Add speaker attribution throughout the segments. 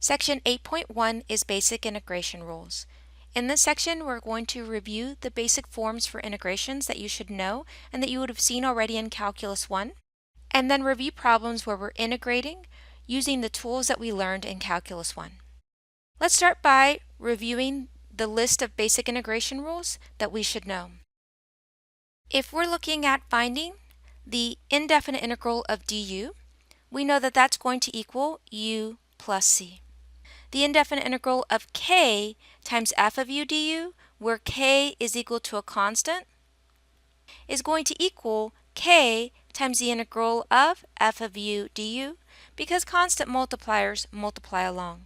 Speaker 1: Section 8.1 is Basic Integration Rules. In this section, we're going to review the basic forms for integrations that you should know and that you would have seen already in Calculus 1, and then review problems where we're integrating using the tools that we learned in Calculus 1. Let's start by reviewing the list of basic integration rules that we should know. If we're looking at finding the indefinite integral of du, we know that that's going to equal u plus c. The indefinite integral of k times f of u du, where k is equal to a constant, is going to equal k times the integral of f of u du, because constant multipliers multiply along.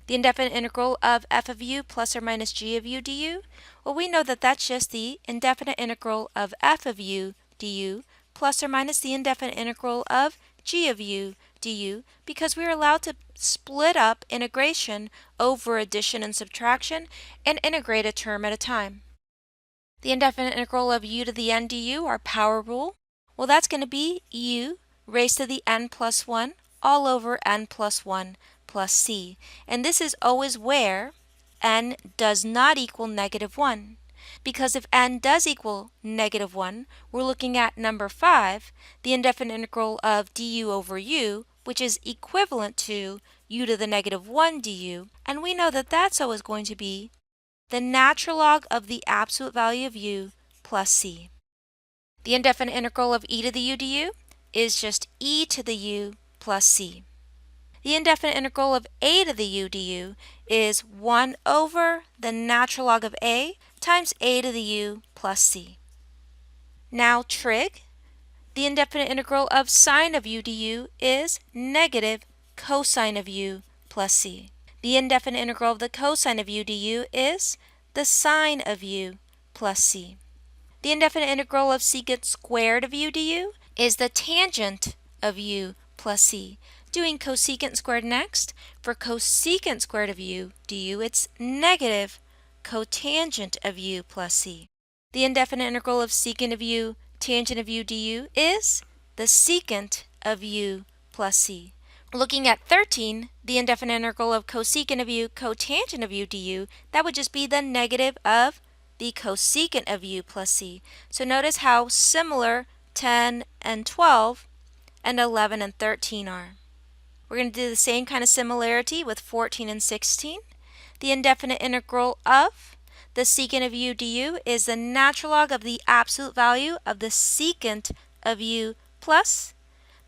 Speaker 1: The indefinite integral of f of u plus or minus g of u du, well, we know that that's just the indefinite integral of f of u du plus or minus the indefinite integral of g of u du, because we are allowed to split up integration over addition and subtraction and integrate a term at a time. The indefinite integral of u to the n du, our power rule, well, that's going to be u raised to the n plus 1 all over n plus 1 plus c. And this is always where n does not equal negative 1. Because if n does equal negative 1, we're looking at number 5, the indefinite integral of du over u, which is equivalent to u to the negative 1 du, and we know that that's always going to be the natural log of the absolute value of u plus c. The indefinite integral of e to the u du is just e to the u plus c. The indefinite integral of a to the u du is 1 over the natural log of a times a to the u plus c. Now trig, the indefinite integral of sine of u du is negative cosine of u plus c. The indefinite integral of the cosine of u du is the sine of u plus c. The indefinite integral of secant squared of u du is the tangent of u plus c. Doing cosecant squared next, for cosecant squared of u du, it's negative cotangent of u plus c. The indefinite integral of secant of u tangent of u du is the secant of u plus c. Looking at 13, the indefinite integral of cosecant of u cotangent of u du, that would just be the negative of the cosecant of u plus c. So notice how similar 10 and 12 and 11 and 13 are. We're going to do the same kind of similarity with 14 and 16. The indefinite integral of the secant of u du is the natural log of the absolute value of the secant of u plus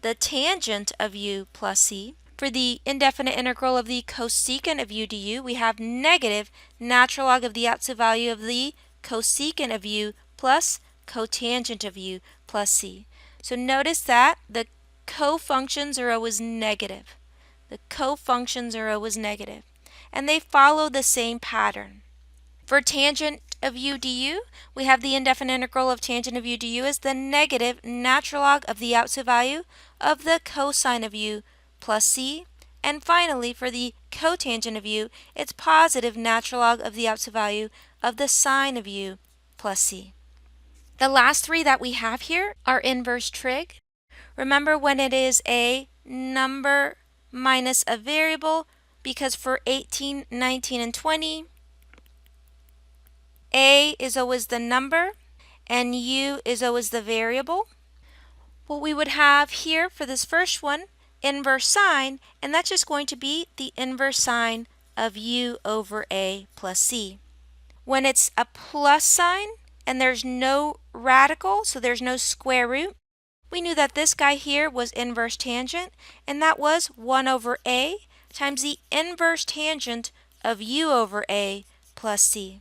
Speaker 1: the tangent of u plus c. For the indefinite integral of the cosecant of u du, we have negative natural log of the absolute value of the cosecant of u plus cotangent of u plus c. So notice that the cofunctions are always negative. The cofunctions are always negative, and they follow the same pattern. For tangent of u du, we have the indefinite integral of tangent of u du as the negative natural log of the absolute value of the cosine of u plus c. And finally, for the cotangent of u, it's positive natural log of the absolute value of the sine of u plus c. The last three that we have here are inverse trig. Remember when it is a number minus a variable, because for 18, 19, and 20, a is always the number and u is always the variable. What we would have here for this first one, inverse sine, and that's just going to be the inverse sine of u over a plus c. When it's a plus sign and there's no radical, so there's no square root, we knew that this guy here was inverse tangent, and that was 1 over a times the inverse tangent of u over a plus c.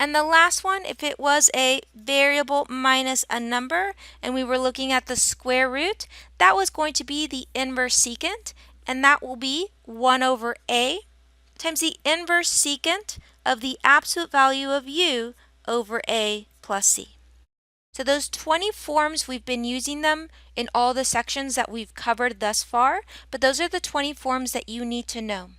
Speaker 1: And the last one, if it was a variable minus a number, and we were looking at the square root, that was going to be the inverse secant, and that will be 1 over a times the inverse secant of the absolute value of u over a plus c. So those 20 forms, we've been using them in all the sections that we've covered thus far, but those are the 20 forms that you need to know.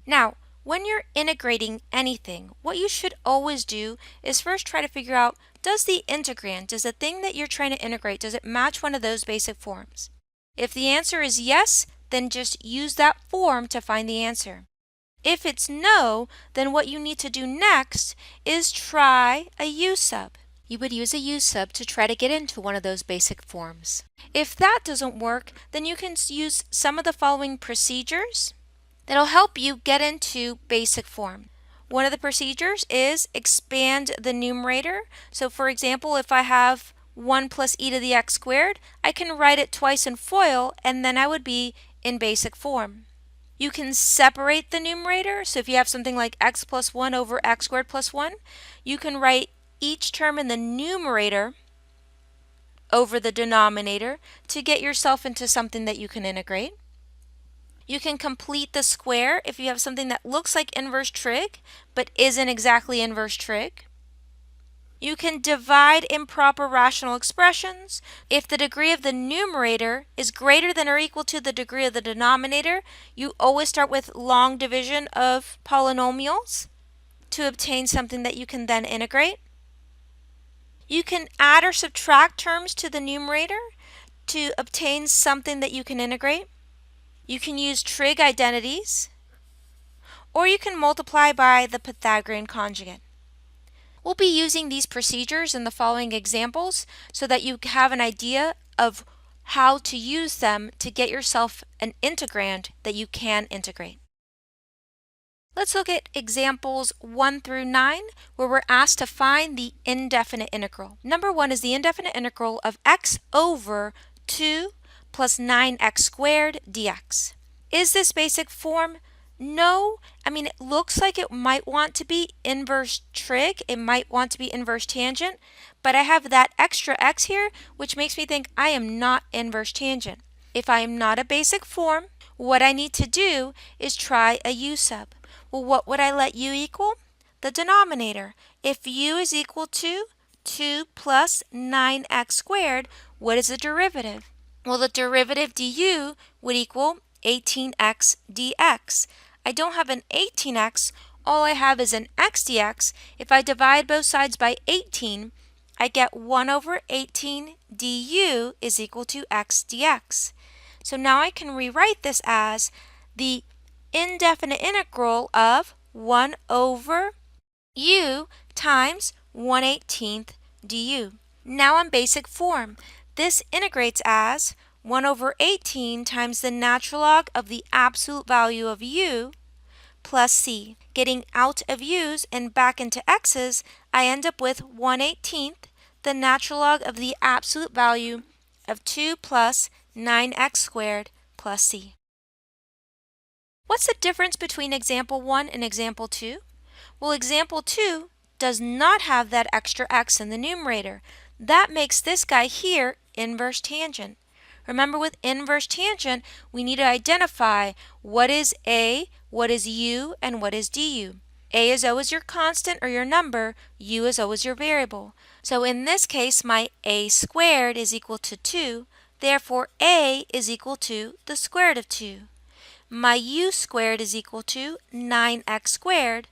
Speaker 1: Now, when you're integrating anything, what you should always do is first try to figure out, does the integrand, does the thing that you're trying to integrate, does it match one of those basic forms? If the answer is yes, then just use that form to find the answer. If it's no, then what you need to do next is try a u sub. You would use a u sub to try to get into one of those basic forms. If that doesn't work, then you can use some of the following procedures that'll help you get into basic form. One of the procedures is expand the numerator. So for example, if I have 1 plus e to the x squared, I can write it twice in FOIL, and then I would be in basic form. You can separate the numerator. So if you have something like x plus 1 over x squared plus 1, you can write each term in the numerator over the denominator to get yourself into something that you can integrate. You can complete the square if you have something that looks like inverse trig but isn't exactly inverse trig. You can divide improper rational expressions. If the degree of the numerator is greater than or equal to the degree of the denominator, you always start with long division of polynomials to obtain something that you can then integrate. You can add or subtract terms to the numerator to obtain something that you can integrate. You can use trig identities, or you can multiply by the Pythagorean conjugate. We'll be using these procedures in the following examples so that you have an idea of how to use them to get yourself an integrand that you can integrate. Let's look at examples 1 through 9, where we're asked to find the indefinite integral. Number 1 is the indefinite integral of x over 2 plus 9x squared dx. Is this basic form? No. I mean, it looks like it might want to be inverse trig. It might want to be inverse tangent, but I have that extra x here, which makes me think I am not inverse tangent. If I am not a basic form, what I need to do is try a u sub. Well, what would I let u equal? The denominator. If u is equal to 2 plus 9x squared, what is the derivative? Well, the derivative du would equal 18x dx. I don't have an 18x, all I have is an x dx. If I divide both sides by 18, I get 1 over 18 du is equal to x dx. So now I can rewrite this as the indefinite integral of 1 over u times 1/18 du. Now in basic form, this integrates as 1 over 18 times the natural log of the absolute value of u plus c. Getting out of u's and back into x's, I end up with 1/18, the natural log of the absolute value of 2 plus 9x squared plus c. What's the difference between example 1 and example 2? Well, example 2 does not have that extra x in the numerator. That makes this guy here inverse tangent. Remember, with inverse tangent, we need to identify what is a, what is u, and what is du. A is always your constant or your number, u is always your variable. So in this case, my a squared is equal to 2, therefore a is equal to the square root of 2. My u squared is equal to 9x squared.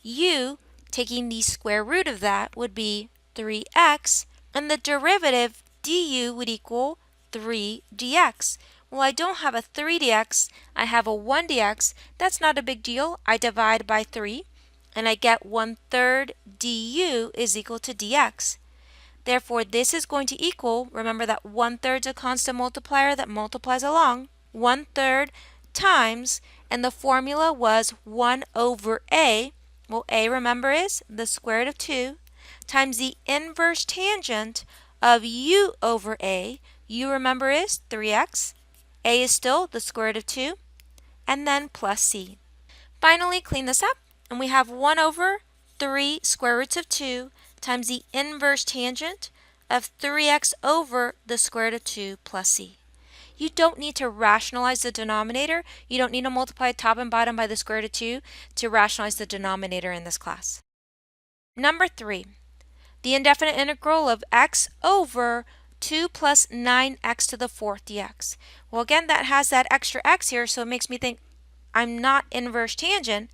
Speaker 1: U, taking the square root of that, would be 3x, and the derivative du would equal 3 dx. Well, I don't have a 3 dx, I have a 1 dx. That's not a big deal. I divide by 3, and I get 1/3 du is equal to dx. Therefore, this is going to equal, remember that 1/3 is a constant multiplier that multiplies along, 1/3 times, and the formula was 1 over a. Well, a, remember, is the square root of 2 times the inverse tangent of u over a. U, remember, is 3x. A is still the square root of 2, and then plus c. Finally, clean this up, and we have 1 over 3 square roots of 2 times the inverse tangent of 3x over the square root of 2 plus c. You don't need to rationalize the denominator. You don't need to multiply top and bottom by the square root of 2 to rationalize the denominator in this class. Number 3, the indefinite integral of x over 2 plus 9x to the 4th dx. Well, again, that has that extra x here, so it makes me think I'm not inverse tangent.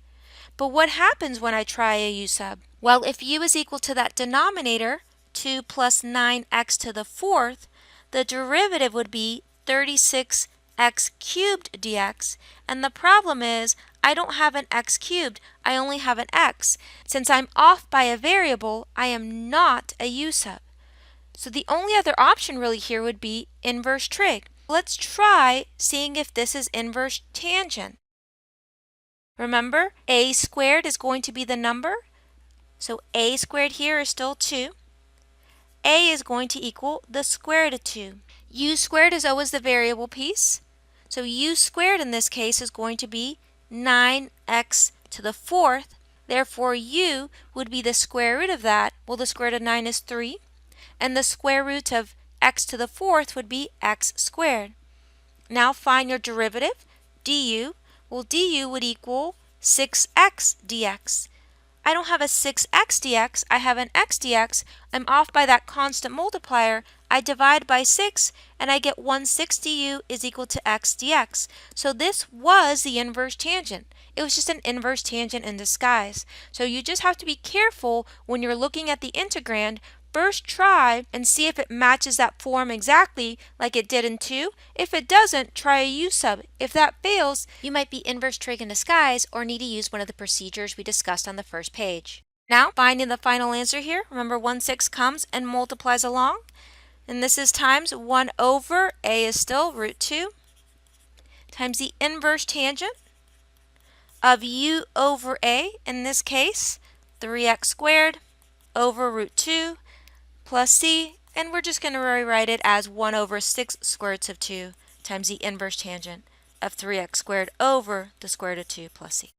Speaker 1: But what happens when I try a u sub? Well, if u is equal to that denominator, 2 plus 9x to the 4th, the derivative would be 36 x cubed dx, and the problem is I don't have an x cubed, I only have an x. Since I'm off by a variable, I am not a u sub. So the only other option really here would be inverse trig. Let's try seeing if this is inverse tangent. Remember, a squared is going to be the number, so a squared here is still 2. A is going to equal the square root of 2. U squared is always the variable piece, so u squared in this case is going to be 9x to the fourth. Therefore, u would be the square root of that. Well, the square root of 9 is 3, and the square root of x to the fourth would be x squared. Now find your derivative, du. Well, du would equal 6x dx. I don't have a 6x dx, I have an x dx. I'm off by that constant multiplier. I divide by 6 and I get 1/6 du is equal to x dx. So this was the inverse tangent. It was just an inverse tangent in disguise. So you just have to be careful when you're looking at the integrand. First try and see if it matches that form exactly like it did in 2. If it doesn't, try a u sub. If that fails, you might be inverse trig in disguise or need to use one of the procedures we discussed on the first page. Now, finding the final answer here, remember 1/6 comes and multiplies along. And this is times 1 over, a is still root 2, times the inverse tangent of u over a, in this case, 3x squared over root 2 plus c, and we're just going to rewrite it as 1 over 6 square roots of 2 times the inverse tangent of 3x squared over the square root of 2 plus c.